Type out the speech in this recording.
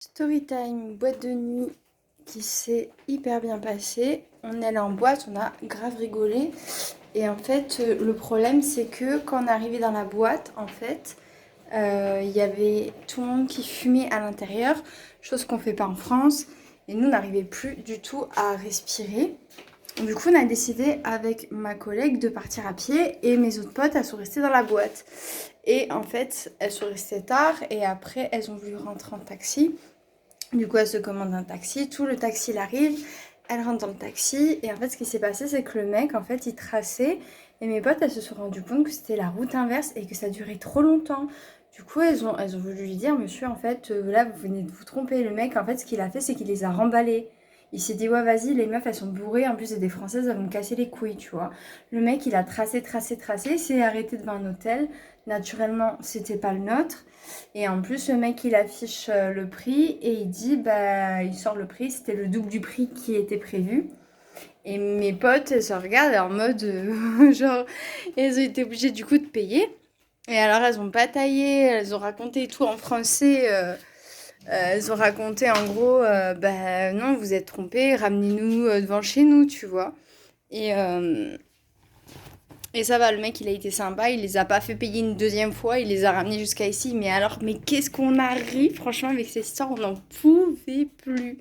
Storytime, boîte de nuit qui s'est hyper bien passée. On est allé en boîte, on a grave rigolé. Et en fait, le problème, c'est que quand on est arrivé dans la boîte, en fait, il y avait tout le monde qui fumait à l'intérieur, chose qu'on fait pas en France. Et nous, on n'arrivait plus du tout à respirer. Du coup, on a décidé avec ma collègue de partir à pied et mes autres potes, elles sont restées dans la boîte. Et en fait, elles sont restées tard et après, elles ont voulu rentrer en taxi. Du coup, elle se commande un taxi, tout le taxi il arrive, elle rentre dans le taxi et en fait, ce qui s'est passé, c'est que le mec, en fait, il traçait et mes potes, elles se sont rendues compte que c'était la route inverse et que ça durait trop longtemps. Du coup, elles ont voulu lui dire, monsieur, en fait, là, vous venez de vous tromper. Le mec, en fait, ce qu'il a fait, c'est qu'il les a remballés. Il s'est dit, ouais, vas-y, les meufs, elles sont bourrées. En plus, c'est des Françaises, elles vont me casser les couilles, tu vois. Le mec, il a tracé, il s'est arrêté devant un hôtel. Naturellement, c'était pas le nôtre. Et en plus, le mec, il affiche le prix et il dit, bah, il sort le prix, c'était le double du prix qui était prévu. Et mes potes, elles se regardent en mode, genre, elles ont été obligées du coup de payer. Et alors, elles ont bataillé, elles ont raconté tout en français. Elles ont raconté en gros, bah non, vous êtes trompés, ramenez-nous devant chez nous, tu vois. Et, euh, et ça va, le mec, il a été sympa, il les a pas fait payer une deuxième fois, il les a ramenés jusqu'à ici. Mais alors, mais qu'est-ce qu'on arrive, franchement, avec cette histoire, on n'en pouvait plus.